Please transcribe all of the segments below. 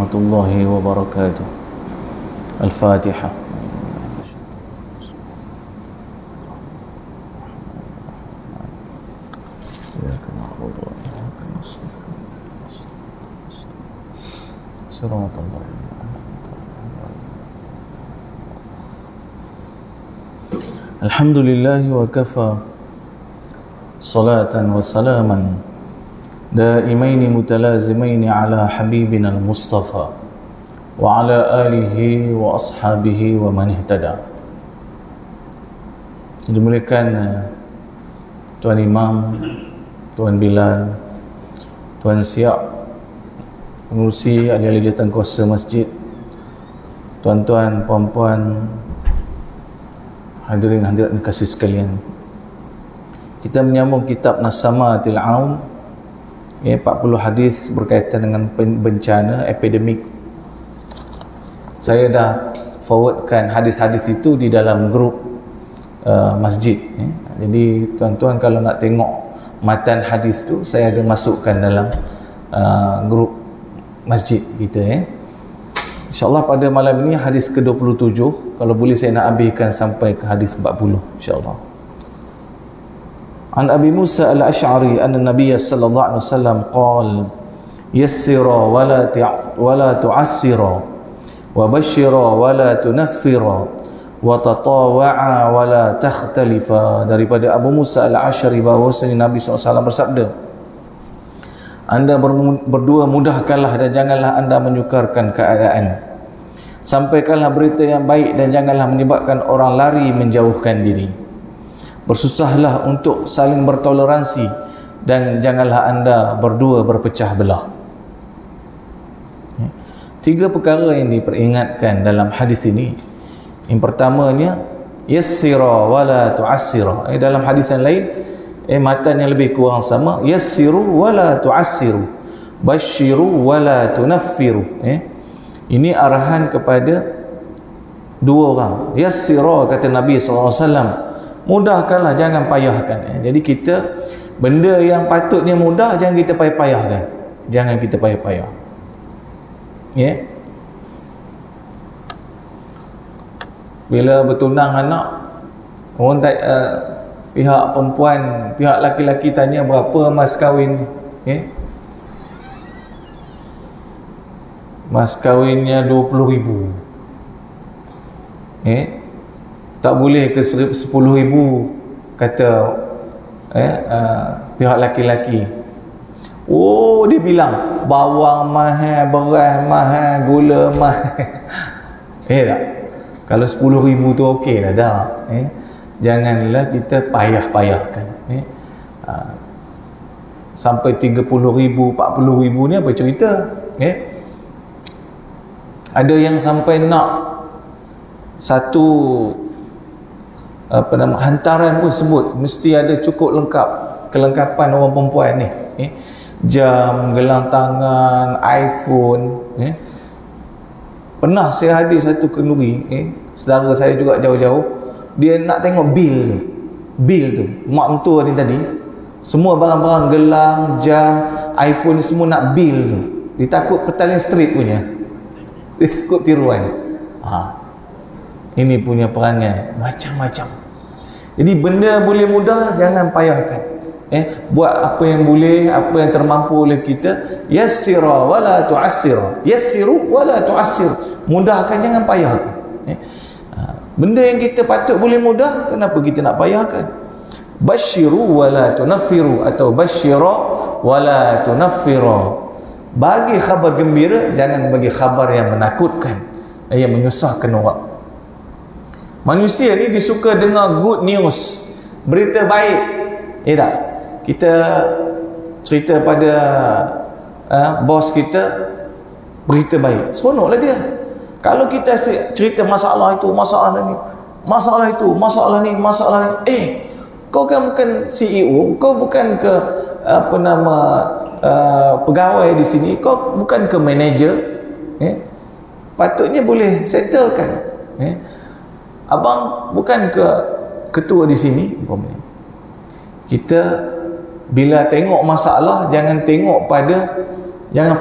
warahmatullahi wabarakatuh. Al-Fatihah. Alhamdulillahi wa kafa, salatan wa salaman daimaini mutalazimaini ala habibina al-Mustafa wa ala alihi wa ashabihi wa man ihtada. Dimuliakan Tuan Imam, Tuan Bilal, Tuan Siap, pengurusi ahli-ahli jawatan kuasa masjid, tuan-tuan, puan-puan, hadirin hadirat kasih sekalian. Kita menyambung kitab Nasamatil Aum, 40 hadis berkaitan dengan bencana epidemik. Saya dah forwardkan hadis-hadis itu di dalam grup masjid. Jadi tuan-tuan kalau nak tengok matan hadis tu, saya ada masukkan dalam grup masjid kita. InsyaAllah pada malam ini hadis ke-27. Kalau boleh saya nak habiskan sampai ke hadis 40 insyaAllah. An Abi Musa al-Ash'ari anna Nabiya sallallahu alaihi wasallam qala yassira wa la tu'assira wa bashira wa la tunaffira wa tatawa'a wa la takhtalifa. Daripada Abu Musa al-Ash'ari bahawasanya Nabi SAW bersabda, anda berdua mudahkanlah dan janganlah anda menyukarkan keadaan. Sampaikanlah berita yang baik dan janganlah menyebabkan orang lari menjauhkan diri. Bersusahlah untuk saling bertoleransi dan janganlah anda berdua berpecah belah. 3 perkara yang diperingatkan dalam hadis ini. Yang pertamanya, yassira wa la tu'assira. Dalam hadis yang lain, matan yang lebih kurang sama, yassiru wa la tu'assiru, basyiru wa la tunaffiru. Ini arahan kepada dua orang. Yassira, kata Nabi SAW, mudahkanlah, jangan payahkan. Jadi kita, benda yang patutnya mudah, jangan kita payah-payahkan. Jangan kita payah-payah. Bila bertunang anak, orang tak pihak perempuan, pihak laki-laki tanya berapa mas kahwin ni? Mas kahwinnya 20,000. Tak boleh ke 10,000, kata pihak laki-laki. Oh, dia bilang bawang mahal, beras mahal, gula mahal. Tak? Kalau 10,000 tu okey lah dah. Janganlah kita payah-payahkan. Sampai 30,000, 40,000 ni apa cerita? Ada yang sampai nak satu hantaran pun sebut mesti ada cukup lengkap kelengkapan orang perempuan ni. Jam, gelang tangan, iPhone. Pernah saya hadir satu kenduri, saudara saya juga jauh-jauh, dia nak tengok bil tu mak mentua ni tadi, semua barang-barang gelang, jam, iPhone ni semua nak bil tu. Dia takut Petaling Street punya, dia takut tiruan. Ini punya perangai macam-macam. Jadi benda boleh mudah, jangan payahkan. Buat apa yang boleh, apa yang termampu oleh kita. Yassira wa la tu'assira, yassiru wa la tu'assir, mudahkan, jangan payahkan. Benda yang kita patut boleh mudah, kenapa kita nak payahkan? Basyiru wa la tunaffiru, atau basyira wa la tunaffira, bagi khabar gembira, jangan bagi khabar yang menakutkan, yang menyusahkan orang. Manusia ni disuka dengar good news, berita baik. Tak? Kita cerita pada bos kita berita baik, seronoklah dia. Kalau kita cerita masalah itu, masalah ni, masalah itu, masalah ni, masalah ni, kau kan bukan CEO, kau bukan ke pegawai di sini, kau bukan ke manager, patutnya boleh settlekan. Abang bukan ke ketua di sini. Kita bila tengok masalah, jangan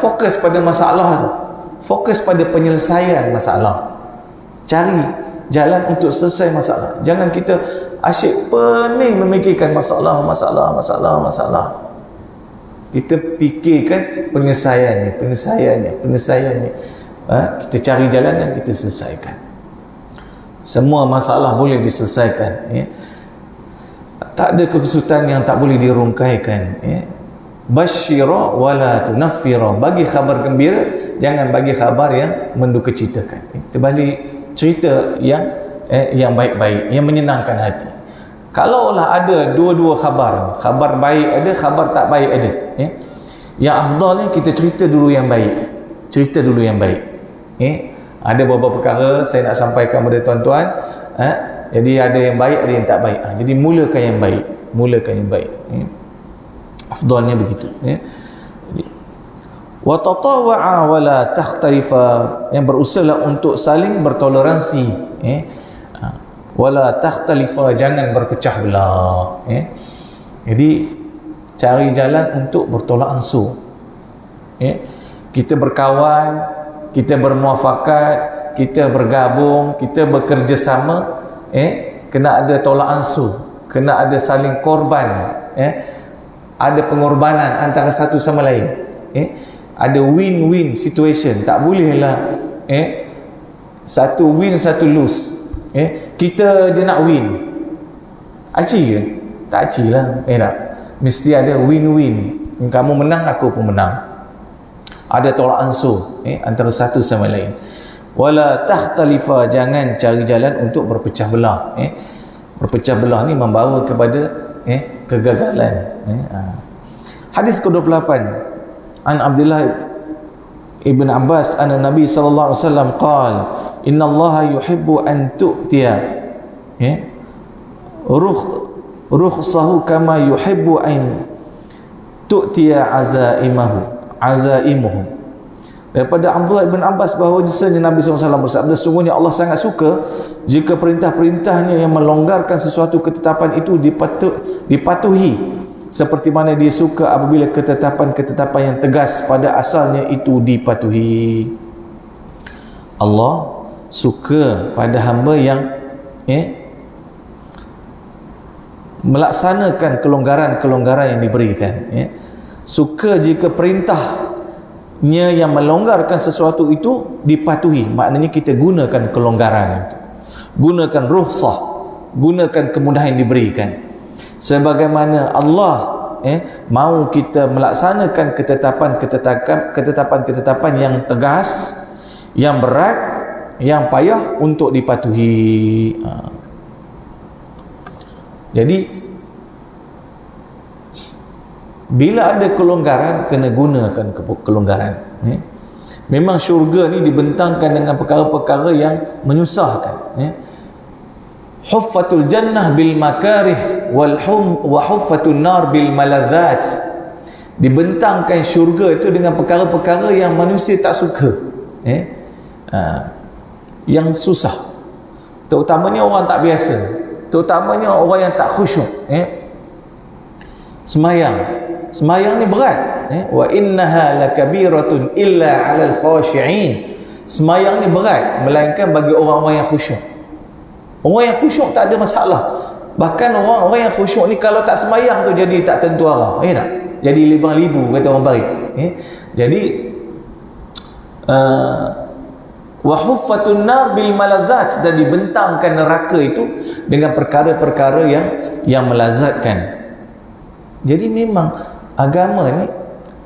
fokus pada masalah tu, fokus pada penyelesaian masalah, cari jalan untuk selesai masalah. Jangan kita asyik pening memikirkan masalah. Kita fikirkan penyelesaiannya. Kita cari jalan dan kita selesaikan. Semua masalah boleh diselesaikan, ya. Tak ada kesulitan yang tak boleh dirungkaikan, ya. Basyira wala tunaffira, bagi khabar gembira, jangan bagi khabar yang mendukacitakan. Kita balik cerita yang baik-baik, yang menyenangkan hati. Kalaulah ada dua-dua khabar baik ada, khabar tak baik ada, ya. Yang afdalnya kita cerita dulu yang baik, ya. Ada beberapa perkara saya nak sampaikan kepada tuan-tuan, jadi ada yang baik, ada yang tak baik. Jadi mulakan yang baik, ya. Afdalnya begitu, ya. Wa tatawa'a wa la takhtalifa, yang berusahalah untuk saling bertoleransi, ya. Wala takhtalifa, jangan berpecah belah, ya. Jadi cari jalan untuk bertolak ansur, ya. Kita berkawan, kita bermuafakat, kita bergabung, kita bekerjasama, kena ada tolak ansur, kena ada saling korban, ada pengorbanan antara satu sama lain, ada win-win situation. Tak bolehlah satu win satu lose, kita je nak win, aci ke? Tak aci lah, tak, mesti ada win-win, kamu menang aku pun menang, ada tolak ansur, antara satu sama lain. Wala takhtalifa, jangan cari jalan untuk berpecah belah, berpecah belah ni membawa kepada kegagalan. Hadis ke-28, an Abdullah ibn Abbas anna Nabi sallallahu alaihi wasallam qala innallaha yuhibbu an tu'tiya rukhsahu kama yuhibbu an tu'tiya azaimuhum. Daripada Abdullah ibn Abbas bahawa Nabi SAW bersabda, sungguhnya Allah sangat suka jika perintah-perintahnya yang melonggarkan sesuatu ketetapan itu dipatuhi, seperti mana dia suka apabila ketetapan-ketetapan yang tegas pada asalnya itu dipatuhi. Allah suka pada hamba yang melaksanakan kelonggaran-kelonggaran yang diberikan, suka jika perintahnya yang melonggarkan sesuatu itu dipatuhi. Maknanya kita gunakan kelonggaran itu, gunakan rukhsah, gunakan kemudahan yang diberikan. Sebagaimana Allah mahu kita melaksanakan ketetapan-ketetapan yang tegas, yang berat, yang payah untuk dipatuhi. Jadi bila ada kelonggaran, kena gunakan kelonggaran. Memang syurga ni dibentangkan dengan perkara-perkara yang menyusahkan. Huffatul jannah bil makarih wa huffatun nar bil maladzat. Dibentangkan syurga itu dengan perkara-perkara yang manusia tak suka, yang susah, terutamanya orang tak biasa, terutamanya orang yang tak khusyuk. Semayang ni berat, wa innaha lakabiratun illa 'alal khashi'in. Semayang ni berat melainkan bagi orang-orang yang khusyuk. Orang yang khusyuk tak ada masalah. Bahkan orang-orang yang khusyuk ni kalau tak semayang tu jadi tak tentu arah, tak? Jadi libang-libu, kata orang baik. Jadi wa huffatun nar bil maladzat, dan dibentangkan neraka itu dengan perkara-perkara yang melazatkan. Jadi memang agama ni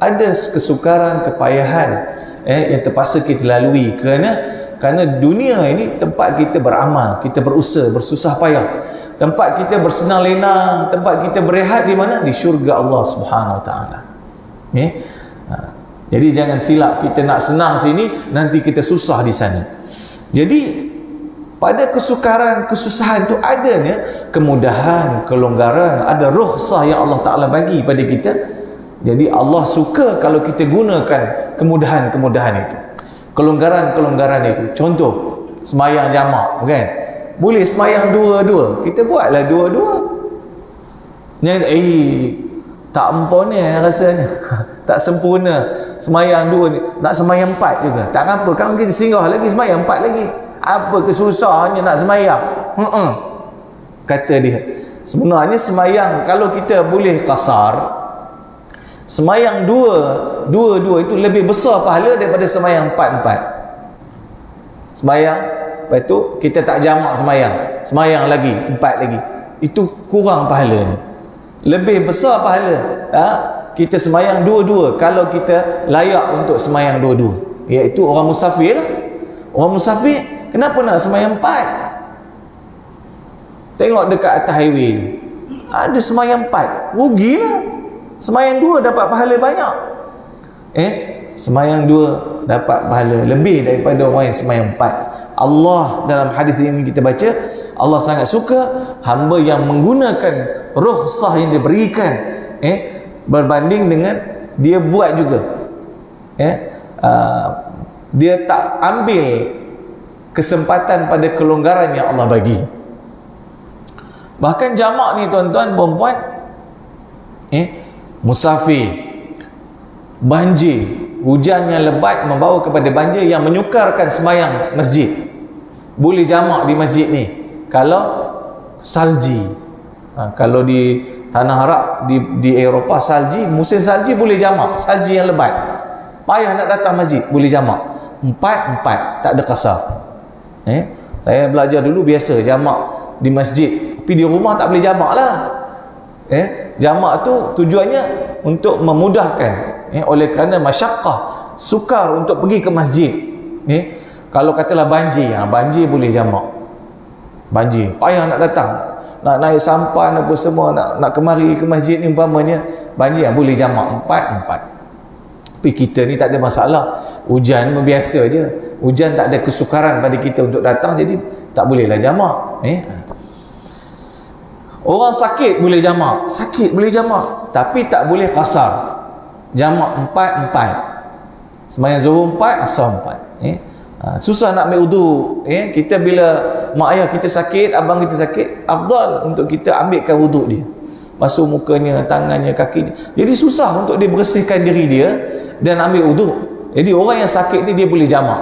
ada kesukaran, kepayahan yang terpaksa kita lalui kerana dunia ini tempat kita beramal, kita berusaha, bersusah payah, tempat kita bersenang lenang, tempat kita berehat di mana? Di syurga Allah Subhanahu Wa Taala. Jadi jangan silap, kita nak senang sini, nanti kita susah di sana. Jadi pada kesukaran, kesusahan itu adanya kemudahan, kelonggaran, ada rukhsah yang Allah Ta'ala bagi pada kita. Jadi Allah suka kalau kita gunakan kemudahan-kemudahan itu, kelonggaran-kelonggaran itu. Contoh, semayang jamak, kan? Boleh semayang dua-dua, kita buatlah dua-dua. tak empona rasanya. Tak sempurna semayang 2 ni, nak semayang 4 juga. Tak apa, kan kita singgah lagi semayang 4 lagi. Apa kesusahnya nak semayang? Kata dia. Sebenarnya semayang kalau kita boleh qasar, semayang 2 itu lebih besar pahala daripada semayang 4 semayang. Lepas tu kita tak jamak semayang lagi 4 lagi, itu kurang pahala ni. Lebih besar pahala kita semayang 2 kalau kita layak untuk semayang 2, iaitu orang musafir lah. Orang musafir kenapa nak semayang 4? Tengok dekat atas highway ni ada semayang 4, rugilah. Semayang 2 dapat pahala banyak. Semayang 2 dapat pahala lebih daripada orang yang semayang 4. Allah dalam hadis ini kita baca, Allah sangat suka hamba yang menggunakan rukhsah yang diberikan berbanding dengan dia buat juga. Dia tak ambil kesempatan pada kelonggaran yang Allah bagi. Bahkan jamak ni tuan-tuan perempuan, musafir, banjir, hujan yang lebat membawa kepada banjir yang menyukarkan semayang masjid, boleh jamak di masjid ni. Kalau salji, kalau di tanah Arab, di Eropah salji, musim salji boleh jamak, salji yang lebat, payah nak datang masjid, boleh jamak 4, tak ada qasar. Saya belajar dulu biasa jamak di masjid, tapi di rumah tak boleh jamak lah. Jamak tu tujuannya untuk memudahkan, oleh kerana masyaqqah, sukar untuk pergi ke masjid. Kalau katalah banjir, banjir boleh jamak. Banjir, payah nak datang, nak naik sampan apa semua, nak kemari ke masjid ni umpamanya, banjir, boleh jamak 4. Tapi kita ni tak ada masalah, hujan biasa je, hujan tak ada kesukaran pada kita untuk datang, jadi tak bolehlah jamak. Orang sakit boleh jamak, tapi tak boleh qasar. Jamak 4. Sembahyang zuhur 4, asar 4. Susah nak ambil wuduk. Kita bila mak ayah kita sakit, abang kita sakit, afdal untuk kita ambilkan wuduk dia, basuh mukanya, tangannya, kakinya. Jadi susah untuk dia bersihkan diri dia dan ambil wuduk. Jadi orang yang sakit ni dia boleh jamak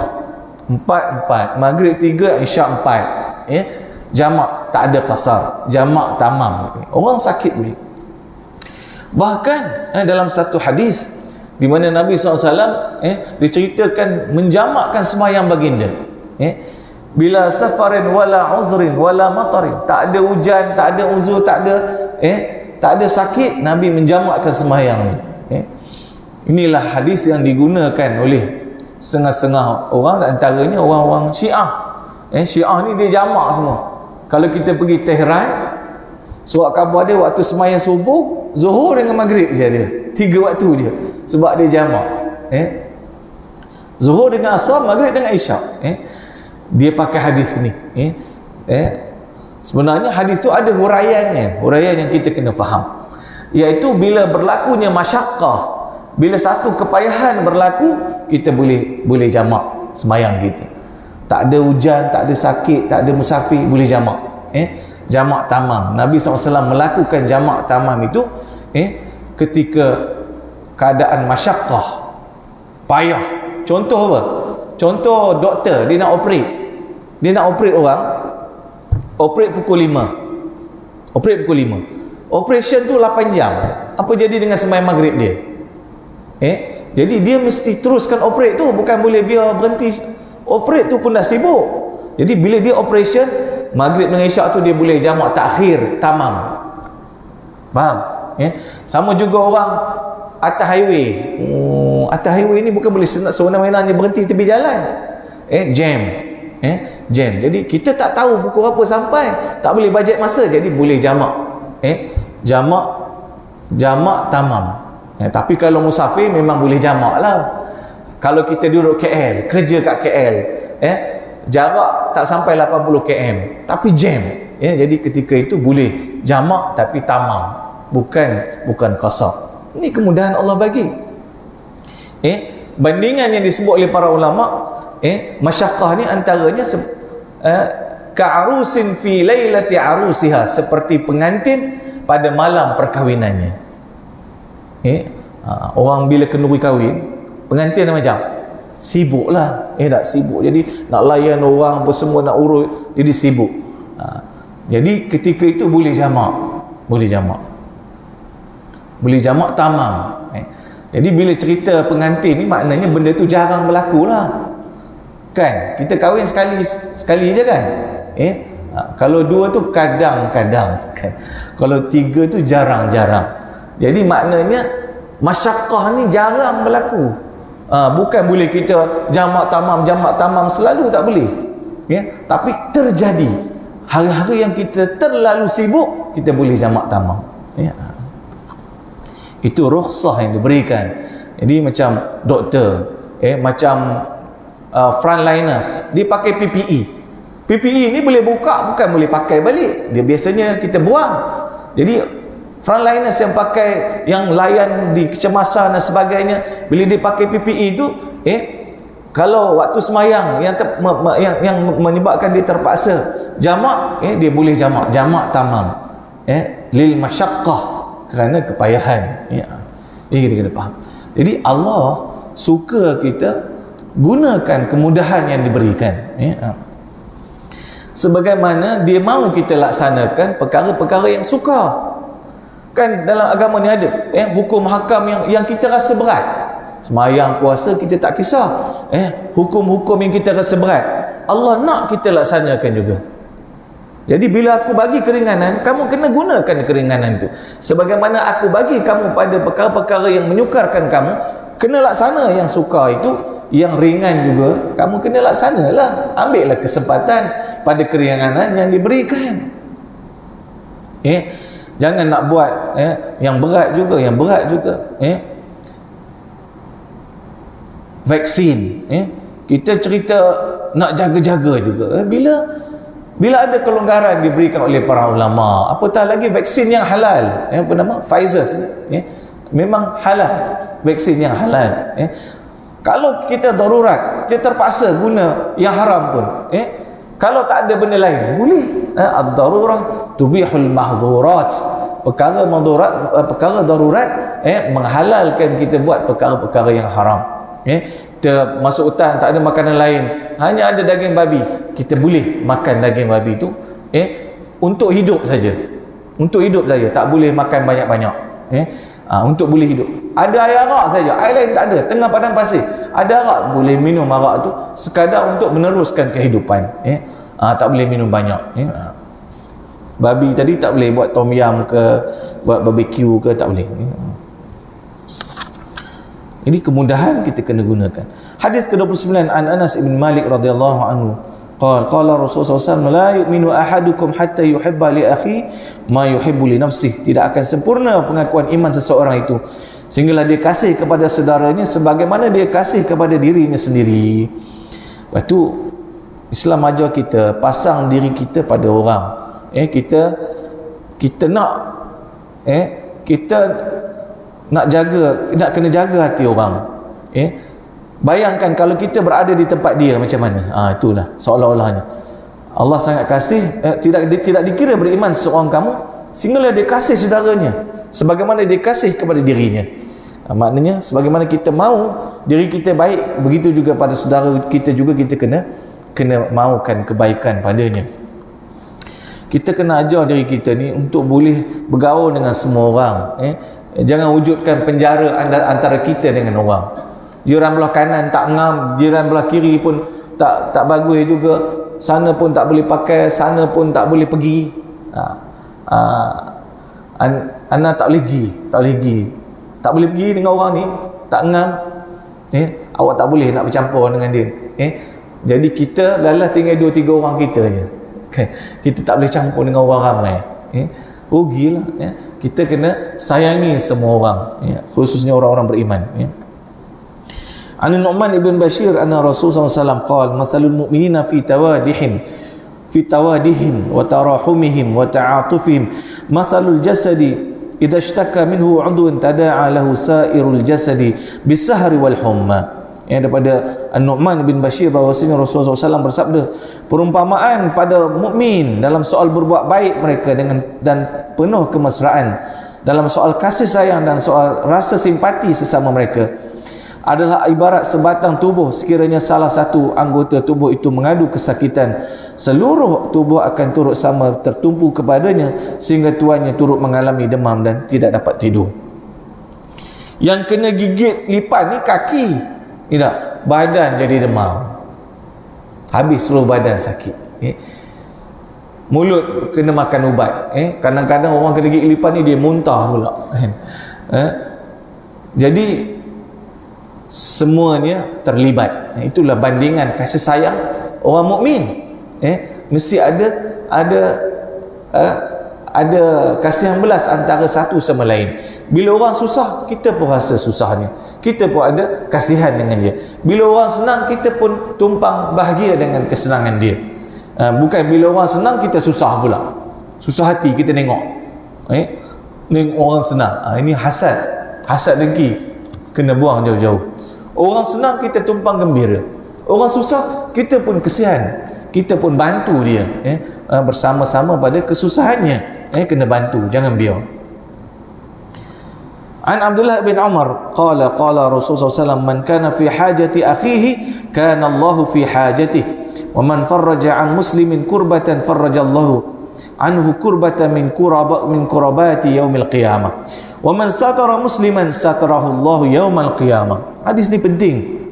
4. Maghrib 3, isyak 4. Jamak tak ada qasar, jamak tamam. Orang sakit boleh. Bahkan dalam satu hadis di mana Nabi SAW diceritakan menjamakkan semayang baginda, bila safarin wala uzrin wala matarin, tak ada hujan, tak ada uzur, tak ada sakit, Nabi menjamakkan semayang ni. Inilah hadis yang digunakan oleh setengah-setengah orang, antaranya orang-orang Syiah. Syiah ni dia jamak semua. Kalau kita pergi Tehran, surat khabar dia waktu semayang subuh, zuhur dengan maghrib je ada, 3 waktu je, sebab dia jamak. Zuhur dengan asar, maghrib dengan isyak. Dia pakai hadis ni. Sebenarnya hadis tu ada huraiannya, huraian yang kita kena faham, iaitu bila berlakunya masyaqqah, bila satu kepayahan berlaku, kita boleh jamak semayang kita. Tak ada hujan, tak ada sakit, tak ada musafir, boleh jamak. Jamak tamam. Nabi SAW melakukan jamak tamam itu ketika keadaan masyaqqah, payah. Contoh apa? Contoh doktor, dia nak operate orang, operate pukul 5, operation tu 8 jam. Apa jadi dengan semayang maghrib dia? Jadi dia mesti teruskan operate tu, bukan boleh biar berhenti. Operate tu pun dah sibuk. Jadi bila dia operation, maghrib dengan isyak tu dia boleh jamak takhir tamam. Faham? Sama juga orang atas highway. Atas highway ni bukan boleh sewenang-wenangnya berhenti tepi jalan. Jam. Jadi kita tak tahu pukul apa sampai, tak boleh bajet masa, jadi boleh jamak. Jamak tamam. Tapi kalau musafir memang boleh jamak lah. Kalau kita duduk KL, kerja kat KL, jarak tak sampai 80 km, tapi jam, jadi ketika itu boleh jamak tapi tamam, bukan qasar. Ini kemudahan Allah bagi. Bandingan yang disebut oleh para ulama, masyaqqah ni antaranya ka'arusin fi lailati arusiha, seperti pengantin pada malam perkahwinannya. Orang bila kenduri kahwin, pengantin macam sibuk lah, tak sibuk, jadi nak layan orang apa semua, nak urut, jadi sibuk. Jadi ketika itu boleh jamak tamam. Jadi bila cerita pengantin ni, maknanya benda tu jarang berlaku lah kan. Kita kahwin sekali je kan. Kalau dua tu kadang-kadang kan. Kalau tiga tu jarang-jarang. Jadi maknanya masyakkah ni jarang berlaku. Bukan boleh kita jamak tamam selalu, tak boleh. Tapi terjadi hari-hari yang kita terlalu sibuk, kita boleh jamak tamam. Itu rukhsah yang diberikan. Jadi macam doktor, macam frontliners, dia pakai PPE ni boleh buka, bukan boleh pakai balik. Dia biasanya kita buang. Jadi frontliners yang pakai, yang layan di kecemasan dan sebagainya, bila dia pakai PPE tu, kalau waktu semayang yang menyebabkan dia terpaksa jamak, dia boleh jamak tamam, lil masyaqqah, kerana kepayahan. Ini kita kena faham. Jadi Allah suka kita gunakan kemudahan yang diberikan, sebagaimana dia mahu kita laksanakan perkara-perkara yang suka. Kan dalam agama ni ada hukum hakam yang kita rasa berat. Semayang, puasa kita tak kisah, hukum-hukum yang kita rasa berat, Allah nak kita laksanakan juga. Jadi bila aku bagi keringanan, kamu kena gunakan keringanan itu. Sebagaimana aku bagi kamu pada perkara-perkara yang menyukarkan kamu, kena laksana yang suka itu. Yang ringan juga kamu kena laksanalah. Ambillah kesempatan pada keringanan yang diberikan. Jangan nak buat yang berat juga. Vaksin, kita cerita nak jaga-jaga juga. Bila ada kelonggaran diberikan oleh para ulama, apatah lagi vaksin yang halal, apa nama, Pfizer, memang halal, vaksin yang halal. Kalau kita darurat, kita terpaksa guna yang haram pun, kalau tak ada benda lain, boleh. Ad-darurah tubihul mahzurat. Perkara darurat menghalalkan kita buat perkara-perkara yang haram. Kita masuk hutan, tak ada makanan lain, hanya ada daging babi, kita boleh makan daging babi itu untuk hidup saja, tak boleh makan banyak-banyak, untuk boleh hidup. Ada air arak saja, air lain tak ada, tengah padang pasir ada arak, boleh minum arak tu sekadar untuk meneruskan kehidupan. Tak boleh minum banyak. Babi tadi tak boleh buat tom yum ke, buat barbecue ke, tak boleh. Ini kemudahan kita kena gunakan. Hadis ke-29 an Anas bin Malik radhiyallahu anhu, qala Rasulullah SAW, la yu'minu ahadukum hatta yuhibba li akhi ma yuhibbu li nafsihi. Tidak akan sempurna pengakuan iman seseorang itu sehinggalah dia kasih kepada saudaranya sebagaimana dia kasih kepada dirinya sendiri. Lepas tu Islam ajar kita pasang diri kita pada orang. Kita nak kita nak kena jaga hati orang. Bayangkan kalau kita berada di tempat dia, macam mana? Itulah seolah-olahnya Allah sangat kasih, tidak dikira beriman seseorang kamu sehinggalah dia kasih saudaranya sebagaimana dia kasih kepada dirinya. Maknanya sebagaimana kita mahu diri kita baik, begitu juga pada saudara kita juga kita kena mahukan kebaikan padanya. Kita kena ajar diri kita ni untuk boleh bergaul dengan semua orang. Jangan wujudkan penjara antara kita dengan orang. Jiran belah kanan tak ngam, jiran belah kiri pun tak bagus juga. Sana pun tak boleh pakai, sana pun tak boleh pergi. Ana tak boleh pergi. Tak boleh pergi dengan orang ni, tak ngam. Awak tak boleh nak bercampur dengan dia. Jadi kita lalah tinggal 2-3 orang kita je. Kita tak boleh campur dengan orang ramai. Rugilah. Kita kena sayangi semua orang, khususnya orang-orang beriman. An Nu'man ibn Bashir anna Rasulullah SAW qala mathalul mu'minina fi tawadihim wa tarahumihim wa ta'atufihim mathalul jasadi idza ishtaka minhu 'udwun tada'a lahu sa'irul jasadi bis-sahri wal humma. Daripada An-Nu'man bin Bashir bahawasanya Rasulullah SAW bersabda, perumpamaan pada mukmin dalam soal berbuat baik mereka dan penuh kemesraan dalam soal kasih sayang dan soal rasa simpati sesama mereka adalah ibarat sebatang tubuh. Sekiranya salah satu anggota tubuh itu mengadu kesakitan, seluruh tubuh akan turut sama tertumpu kepadanya sehingga tuannya turut mengalami demam dan tidak dapat tidur. Yang kena gigit lipan ni kaki, tidak, badan jadi demam, habis seluruh badan sakit. Mulut kena makan ubat. Kadang-kadang orang kena gigit lipan ni dia muntah pula. Jadi semuanya terlibat. Itulah bandingan kasih sayang orang mukmin. Mesti ada kasihan belas antara satu sama lain. Bila orang susah, kita pun rasa susahnya, kita pun ada kasihan dengan dia. Bila orang senang, kita pun tumpang bahagia dengan kesenangan dia. Bukan bila orang senang kita susah pula, susah hati kita tengok tengok orang senang. Ini hasad dengki, kena buang jauh-jauh. Orang senang kita tumpang gembira, orang susah kita pun kesian, kita pun bantu dia, bersama-sama pada kesusahannya. Kena bantu, jangan biar. An Abdullah bin Umar qala Rasulullah SAW, man kana fi hajati akhihi kana Allahu fi hajatihi, wa man farraja an muslimin kurbatan farraja Allahu anhu kurbatan min kurabati yaumil qiyamah, wa man satara musliman satarahu Allahu yaumal qiyamah. Hadis ni penting.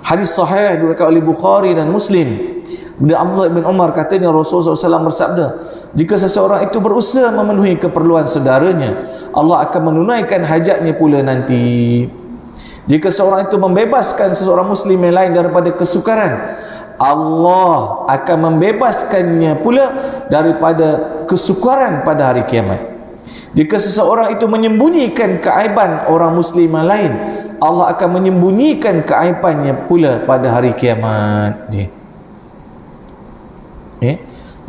Hadis sahih diriwayatkan oleh Bukhari dan Muslim. Abdullah bin Umar katanya Rasulullah SAW bersabda, jika seseorang itu berusaha memenuhi keperluan saudaranya, Allah akan menunaikan hajatnya pula nanti. Jika seorang itu membebaskan seseorang muslim yang lain daripada kesukaran, Allah akan membebaskannya pula daripada kesukaran pada hari kiamat. Jika seseorang itu menyembunyikan keaiban orang muslim yang lain, Allah akan menyembunyikan keaibannya pula pada hari kiamat.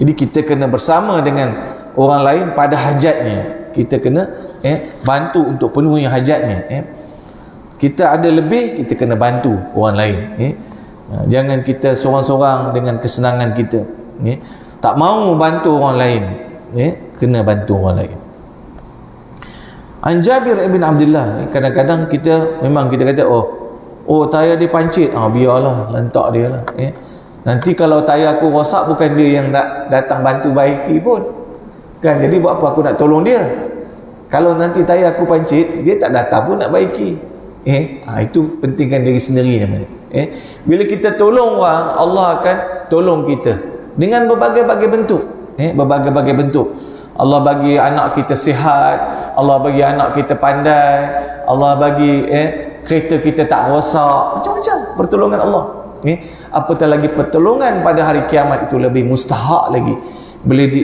Jadi kita kena bersama dengan orang lain pada hajatnya. Kita kena bantu untuk penuhi hajatnya. Kita ada lebih, kita kena bantu orang lain. Jangan kita seorang-seorang dengan kesenangan kita. Tak mau bantu orang lain, kena bantu orang lain. An Jabir bin Abdullah, kadang-kadang kita memang kita kata oh tayar dia pancit, biarlah, lantak dia lah. Nanti kalau tayar aku rosak, bukan dia yang nak datang bantu baiki pun kan, jadi buat apa aku nak tolong dia? Kalau nanti tayar aku pancit, dia tak datang pun nak baiki. Itu pentingkan diri sendiri namanya. Bila kita tolong orang, Allah akan tolong kita dengan berbagai-bagai bentuk. Berbagai-bagai bentuk. Allah bagi anak kita sihat, Allah bagi anak kita pandai, Allah bagi kereta kita tak rosak, macam-macam pertolongan Allah. Apatah lagi pertolongan pada hari kiamat itu lebih mustahak lagi,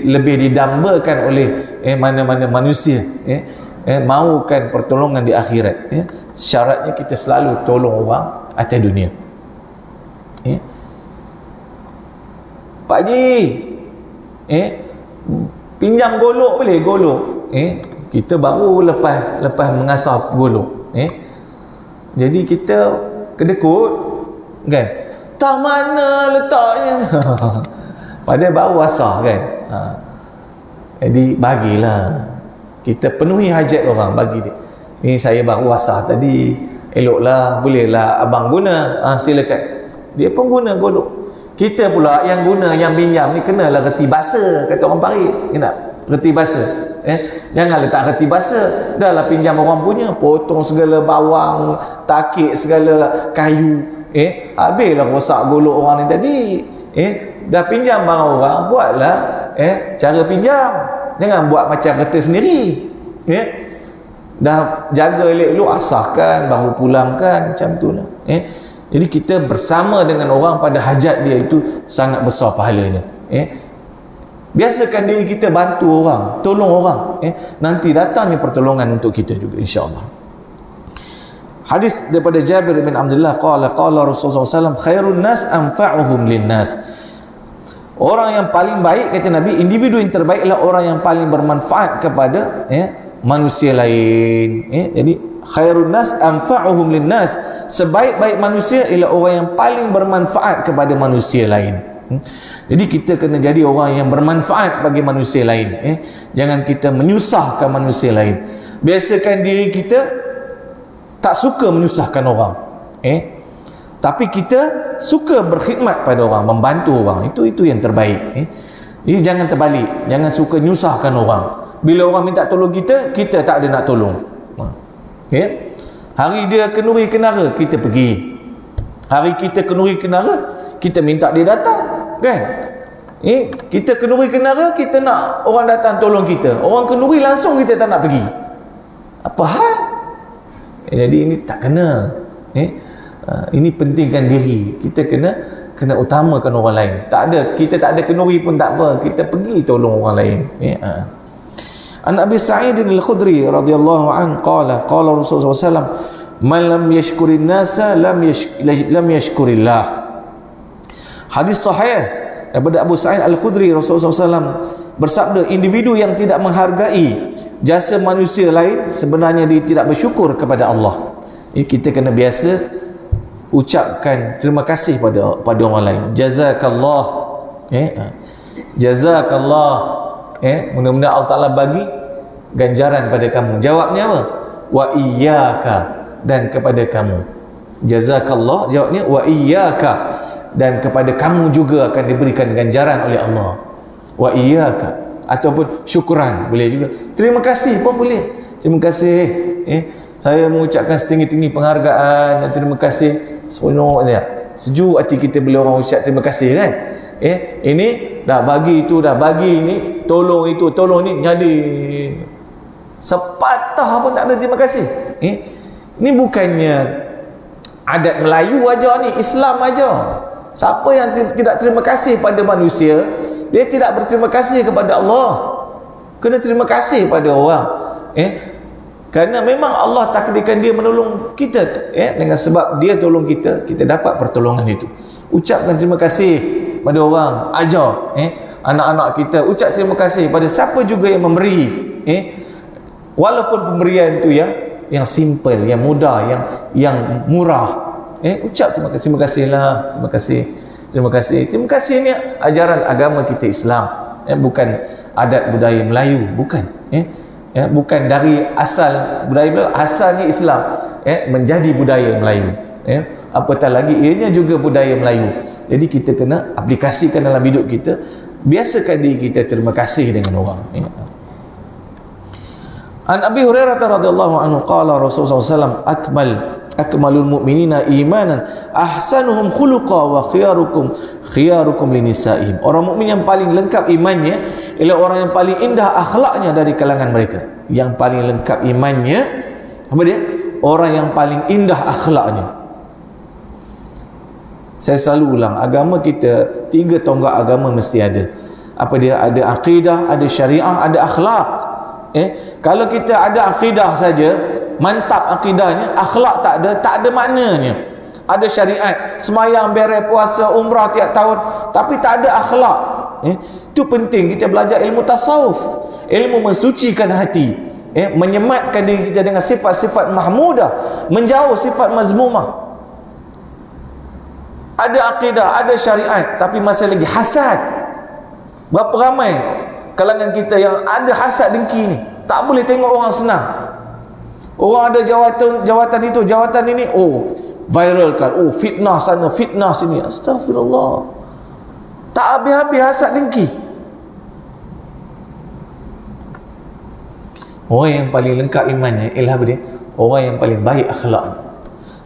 lebih didambakan oleh mana-mana manusia. Mahukan pertolongan di akhirat. Syaratnya kita selalu tolong orang atas dunia. Pak Haji, pinjam golok boleh? Golok kita baru lepas mengasah golok. Jadi kita kedekut kan, tak mana letaknya padahal baru asah kan. Jadi bagilah, kita penuhi hajat orang, bagi dia. Ni saya baru asah tadi, eloklah, bolehlah abang guna, silakan. Dia pun guna golok. Kita pula yang guna, yang pinjam ni kenalah reti basa, kata orang Parit. Kenapa? Reti basa. Jangan letak reti basa. Dah lah pinjam orang punya, potong segala bawang, takik segala kayu. Habislah rosak golok orang ni tadi. Dah pinjam barang orang, buatlah cara pinjam. Jangan buat macam reti sendiri. Dah jaga elok-elok, asahkan, baru pulangkan, macam tu lah. Jadi kita bersama dengan orang pada hajat dia, itu sangat besar pahalanya. Biasakan diri kita bantu orang, tolong orang. Nanti datangnya pertolongan untuk kita juga, insya-Allah. Hadis daripada Jabir bin Abdullah qala Rasulullah SAW, khairun nas anfa'uhum linnas. Orang yang paling baik, kata Nabi, individu yang terbaik adalah orang yang paling bermanfaat kepada manusia lain. Jadi khairun nas anfa'uhum linnas, sebaik-baik manusia ialah orang yang paling bermanfaat kepada manusia lain. Jadi kita kena jadi orang yang bermanfaat bagi manusia lain. Jangan kita menyusahkan manusia lain. Biasakan diri kita tak suka menyusahkan orang. Tapi kita suka berkhidmat pada orang, membantu orang. Itu yang terbaik. Jadi jangan terbalik, jangan suka nyusahkan orang. Bila orang minta tolong kita, kita tak ada nak tolong. Hari dia kenduri kenara, kita pergi. Hari kita kenduri kenara, kita minta dia datang, kan? Kita kenduri kenara, kita nak orang datang tolong kita. Orang kenduri langsung kita tak nak pergi. Apa hal? Jadi ini tak kena. Ini pentingkan diri. Kita kena utamakan orang lain. Kita tak ada kenduri pun tak apa, kita pergi tolong orang lain. An Abi Sa'id al-Khudri radhiyallahu anhu qala Rasulullah SAW, man lam yashkurin nasa lam yashkurillah. Hadis sahih daripada Abu Sa'id al-Khudri, Rasulullah SAW bersabda, individu yang tidak menghargai jasa manusia lain sebenarnya dia tidak bersyukur kepada Allah. Kita kena biasa ucapkan terima kasih pada orang lain. Jazakallah, jazakallah, mudah-mudahan Allah Ta'ala bagi ganjaran pada kamu. Jawabnya apa? Wa iyyaka, dan kepada kamu. Jazakallah, jawabnya wa iyyaka, dan kepada kamu juga akan diberikan ganjaran oleh Allah. Wa iyyaka, ataupun syukran boleh juga. Terima kasih pun boleh. Terima kasih, saya mengucapkan setinggi-tinggi penghargaan dan terima kasih. Seronok dia, sejuk hati kita bila orang ucap terima kasih, kan? Ini dah bagi, itu dah bagi, ini tolong, itu tolong, ni jadi sepatah pun tak ada terima kasih. Ini bukannya adat Melayu aja, ni Islam aja. Siapa yang tidak terima kasih pada manusia, dia tidak berterima kasih kepada Allah. Kena terima kasih pada orang. Kerana memang Allah takdirkan dia menolong kita, dengan sebab dia tolong kita, kita dapat pertolongan itu. Ucapkan terima kasih pada orang, ajar anak-anak kita ucap terima kasih pada siapa juga yang memberi, walaupun pemberian itu yang simple, yang mudah, yang murah. Ucap terima kasih lah, terima kasih. Terima kasih ni ajaran agama kita Islam, bukan adat budaya Melayu, bukan. Bukan dari asal budaya Melayu, asalnya Islam, menjadi budaya Melayu. Apatah lagi ianya juga budaya Melayu. Jadi kita kena aplikasikan dalam hidup kita. Biasakan diri kita terima kasih dengan orang. An Abi Hurairah radhiyallahu anhu qala Rasulullah SAW, akmalul mu'minina imanan ahsanuhum khuluqa wa khiyarukum linisaihim. Orang mukmin yang paling lengkap imannya ialah orang yang paling indah akhlaknya dari kalangan mereka. Yang paling lengkap imannya apa dia? Orang yang paling indah akhlaknya. Saya selalu ulang, agama kita 3 tonggak agama mesti ada. Apa dia? Ada akidah, ada syariah, ada akhlak. Kalau kita ada akidah saja, mantap akidahnya, akhlak tak ada maknanya. Ada syariat, semayang, beres, puasa, umrah tiap tahun, tapi tak ada akhlak. Itu penting kita belajar ilmu tasawuf, ilmu mensucikan hati, menyematkan diri kita dengan sifat-sifat mahmudah, menjauh sifat mazmumah. Ada akidah, ada syariat, tapi masih lagi hasad. Berapa ramai kalangan kita yang ada hasad dengki ni, tak boleh tengok orang senang. Orang ada jawatan itu, jawatan ini, viralkan, fitnah sana, fitnah sini. Astagfirullah. Tak habis-habis hasad dengki. Orang yang paling lengkap imannya ialah apa dia? Orang yang paling baik akhlaknya.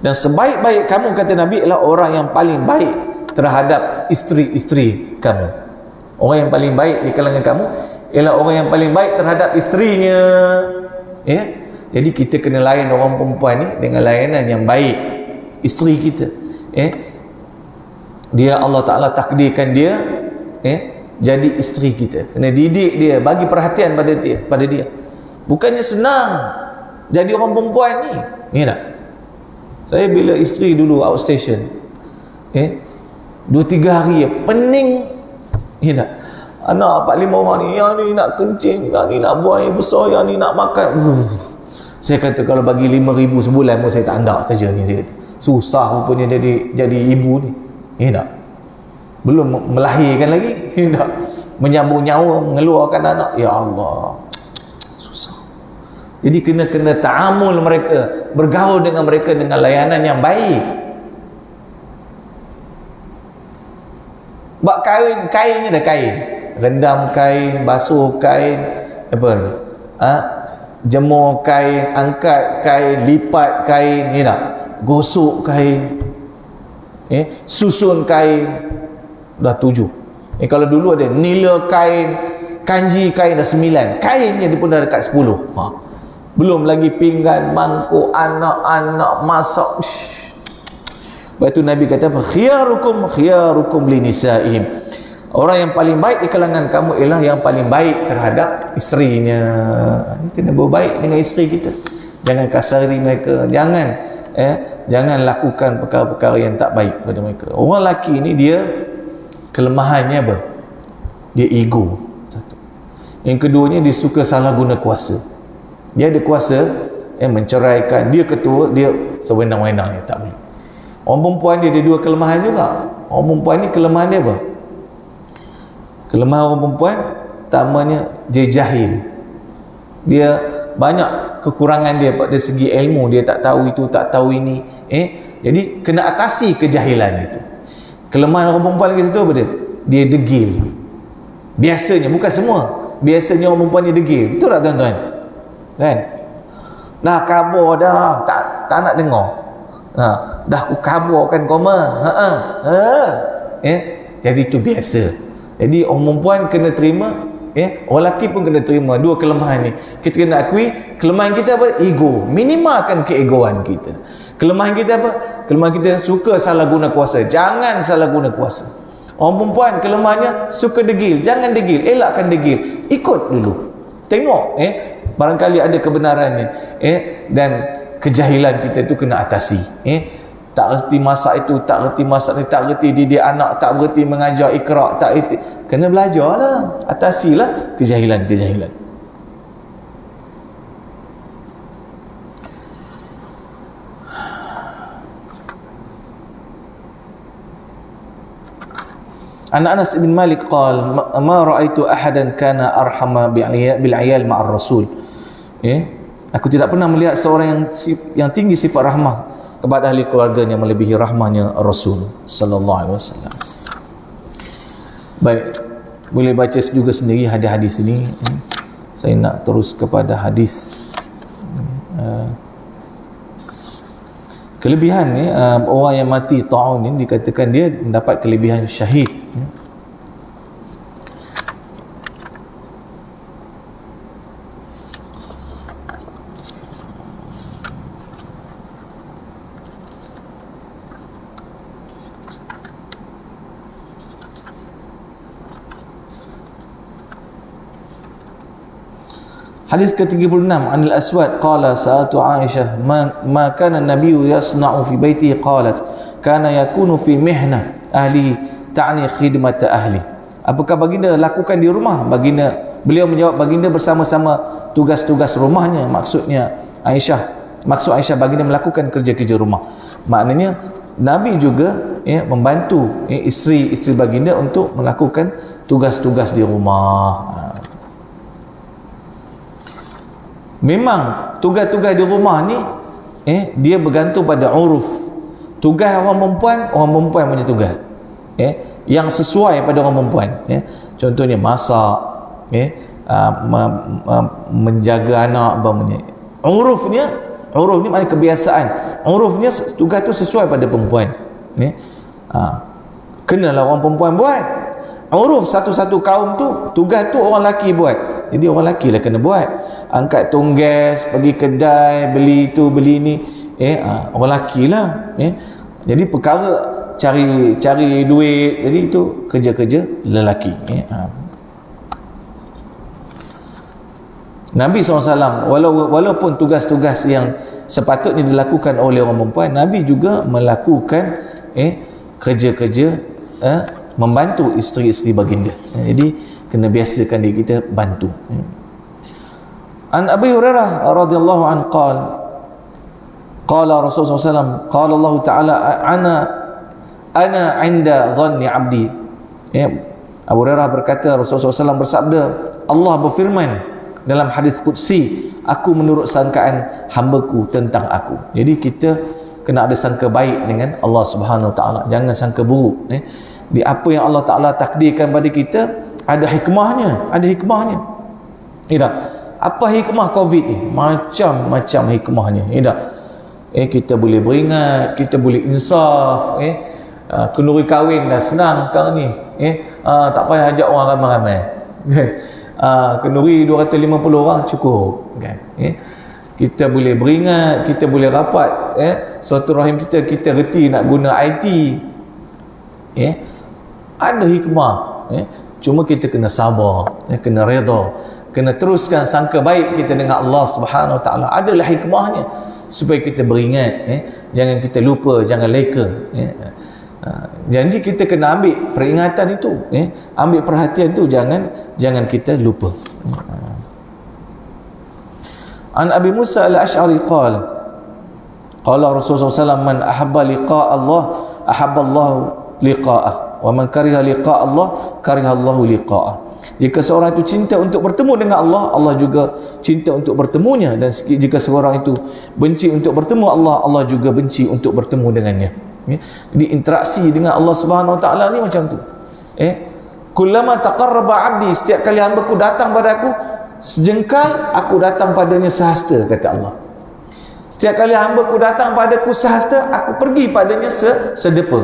Dan sebaik-baik kamu, kata Nabi, ialah orang yang paling baik terhadap isteri-isteri kamu. Orang yang paling baik di kalangan kamu ialah orang yang paling baik terhadap isterinya. Jadi kita kena layan orang perempuan ni dengan layanan yang baik. Isteri kita, dia Allah Ta'ala takdirkan dia jadi isteri kita. Kena didik dia, bagi perhatian pada dia. Bukannya senang jadi orang perempuan ni. Tak? Saya bila isteri dulu outstation, 2-3 hari pening. Tak? Anak 4-5 orang ni, yang ni nak kencing, yang ni nak buang air besar, yang ni nak makan. Saya kata kalau bagi 5,000 sebulan pun saya tak andak kerja ni. Saya kata susah rupanya jadi ibu ni. Tak? belum melahirkan lagi, tak menyambung nyawa, mengeluarkan anak, ya Allah, susah. Jadi kena ta'amul mereka, bergaul dengan mereka dengan layanan yang baik. Bak kainnya dah kain, rendam kain, basuh kain, jemur kain, angkat kain, lipat kain, gosok kain, susun kain, dah 7. Kalau dulu ada nila kain, kanji kain dah 9, kainnya dia pun dah dekat 10. Belum lagi pinggan, mangkuk, anak-anak masak. Lepas tu Nabi kata apa? Khiyarukum li nisaihim. Orang yang paling baik di kalangan kamu ialah yang paling baik terhadap isterinya. Kena berbaik dengan isteri kita. Jangan kasari mereka. Jangan lakukan perkara-perkara yang tak baik pada mereka. Orang lelaki ni dia kelemahannya apa? Dia ego. Satu. Yang keduanya dia suka salah guna kuasa. Dia ada kuasa menceraikan, dia ketua, dia sewenang-wenang, tak boleh. Orang perempuan dia ada 2 kelemahan juga. Orang perempuan ni kelemahan dia apa? Kelemahan orang perempuan pertamanya dia jahil. Dia banyak kekurangan dia pada segi ilmu, dia tak tahu itu, tak tahu ini. Jadi kena atasi kejahilan itu. Kelemahan orang perempuan lagi satu apa dia? Dia degil. Biasanya, bukan semua. Biasanya orang perempuan dia degil. Betul tak tuan-tuan? Kan? Dah kabur dah, tak nak dengar. Dah aku kaburkan koma. Jadi itu biasa. Jadi orang perempuan kena terima, orang lelaki pun kena terima 2 kelemahan ni. Kita kena akui kelemahan kita apa? Ego. Minimalkan keegoan kita. Kelemahan kita apa? Kelemahan kita suka salah guna kuasa. Jangan salah guna kuasa. Orang perempuan kelemahannya suka degil. Jangan degil, elakkan degil. Ikut dulu. Tengok barangkali ada kebenarannya. Dan kejahilan kita tu kena atasi. Tak reti masak itu, tak reti masak ni, tak reti didik anak, tak reti mengajar Iqra, tak reti. Kena belajarlah, atasilah kejahilan-kejahilan. Anas bin Malik qala ma ra'aitu ahadan kana arhama bil 'iyal ma'ar rasul. Aku tidak pernah melihat seorang yang tinggi sifat rahmah kepada ahli keluarganya melebihi rahmahnya Rasul sallallahu alaihi wasallam. Baik, boleh baca juga sendiri hadis-hadis ini. Saya nak terus kepada hadis. Kelebihan ni orang yang mati ta'un ni dikatakan dia mendapat kelebihan syahid. Hadis ke-36 Anil Aswad qala sa'altu Aisyah ma kana an-nabiyyu yasna'u fi baitihi qalat kana yakunu fi mihna ahli ta'ni khidmat ahli. Apakah baginda lakukan di rumah? Beliau menjawab baginda bersama-sama tugas-tugas rumahnya. Maksud Aisyah baginda melakukan kerja-kerja rumah. Maknanya Nabi juga membantu isteri-isteri baginda untuk melakukan tugas-tugas di rumah. Memang tugas-tugas di rumah ni dia bergantung pada uruf. Tugas orang perempuan punya tugas. Yang sesuai pada orang perempuan. Contohnya masak, menjaga anak umpamanya. Urufnya maknanya kebiasaan. Urufnya tugas tu sesuai pada perempuan. Kenalah orang perempuan buat. Uruf satu-satu kaum tu, tugas tu orang lelaki buat. Jadi orang lelaki lah kena buat. Angkat tonggas, pergi kedai, beli tu, beli ni. Orang lelaki lah. Jadi perkara cari duit, jadi itu kerja-kerja lelaki. Nabi SAW walaupun tugas-tugas yang sepatutnya dilakukan oleh orang perempuan, Nabi juga melakukan kerja-kerja membantu isteri-isteri baginda. Jadi kena biasakan diri kita bantu. An Abi Hurairah radhiyallahu anhu qala Rasulullah SAW qala Allah Ta'ala ana 'inda dhanni 'abdi Abu Hurairah berkata, Rasulullah SAW bersabda, Allah berfirman dalam hadis qudsi, aku menurut sangkaan hambaku tentang aku. Jadi kita kena ada sangka baik dengan Allah Subhanahu Wa Taala, jangan sangka buruk. Di apa yang Allah Taala takdirkan pada kita ada hikmahnya, ada hikmahnya. Apa hikmah Covid ni? Macam-macam hikmahnya. Kita boleh beringat, kita boleh insaf, kenduri kahwin dah senang sekarang ni. Tak payah ajak orang ramai-ramai. Kenduri 250 orang cukup, kan? Kita boleh beringat, kita boleh rapat, silaturahim kita reti nak guna IT. Ada hikmah. Cuma kita kena sabar, kena redha, kena teruskan sangka baik kita dengan Allah Subhanahu Wa Taala. Adalah hikmahnya supaya kita beringat, jangan kita lupa, jangan leka. Janji kita kena ambil peringatan itu, ambil perhatian itu, jangan kita lupa. An Abi Musa al-Ash'ari qala Rasulullah SAW, man ahabba liqa' Allah ahabba Allah liqa'ah, wa man kariha liqa' Allah kariha Allah liqa'ah. Jika seorang itu cinta untuk bertemu dengan Allah, Allah juga cinta untuk bertemunya, dan jika seorang itu benci untuk bertemu Allah, Allah juga benci untuk bertemu dengannya. Jadi interaksi dengan Allah Subhanahu Wa Taala ni macam tu. Kullama taqarraba 'abdi, setiap kali hamba-Ku datang pada aku sejengkal, aku datang padanya sehasta, kata Allah. Setiap kali hamba-Ku datang padaku sehasta, aku pergi padanya sedepa.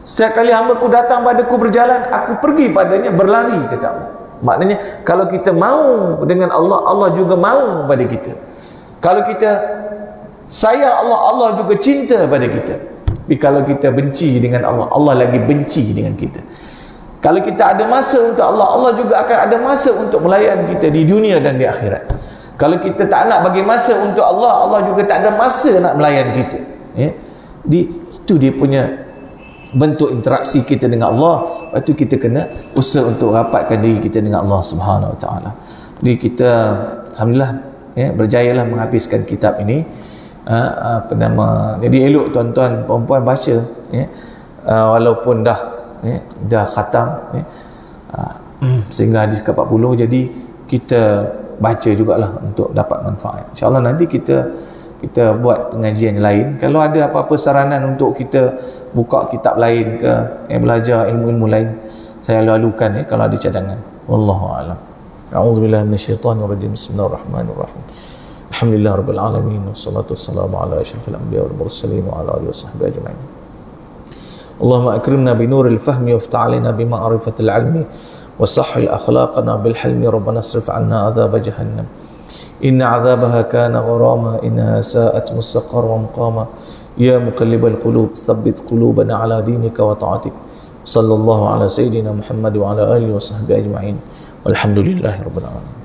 Setiap kali hamba-Ku datang padaku berjalan, aku pergi padanya berlari, kata Allah. Maknanya kalau kita mau dengan Allah, Allah juga mau pada kita. Kalau kita sayang Allah, Allah juga cinta pada kita. Tapi kalau kita benci dengan Allah, Allah lagi benci dengan kita. Kalau kita ada masa untuk Allah, Allah juga akan ada masa untuk melayan kita di dunia dan di akhirat. Kalau kita tak nak bagi masa untuk Allah, Allah juga tak ada masa nak melayan kita. Itu dia punya bentuk interaksi kita dengan Allah. Lepas tu kita kena usaha untuk rapatkan diri kita dengan Allah Subhanahu Wa Taala. Jadi kita alhamdulillah berjayalah menghabiskan kitab ini. Jadi elok tuan-tuan perempuan baca, walaupun dah khatam, sehingga hadis ke-40, jadi kita baca jugalah untuk dapat manfaat. InsyaAllah nanti kita buat pengajian lain. Kalau ada apa-apa saranan untuk kita buka kitab lain ke, belajar ilmu-ilmu lain, saya lalukan kalau ada cadangan. Wallahu a'lam. A'udzubillahi minasyaitonirrajim. Bismillahirrahmanirrahim. Alhamdulillah rabbil alamin, wassalatu wassalamu ala asyrafil anbiya wal mursalin wa ala alihi washabbihi ajma'in. Allahumma akrimna bi nuril fahmi waftah alaina bi ma'rifatil ilmi wa sahhil akhlaqana bil hilmi, rabbana asrif 'anna 'adzab jahannam inna 'adzabaha kana gharama innaha sa'at mustaqarra wa muqama ya muqallibal qulub tsabbit qulubana 'ala dinika wa ta'atik. Sallallahu ala sayyidina Muhammad wa ala alihi washabbihi ajma'in. Walhamdulillahi rabbil alamin.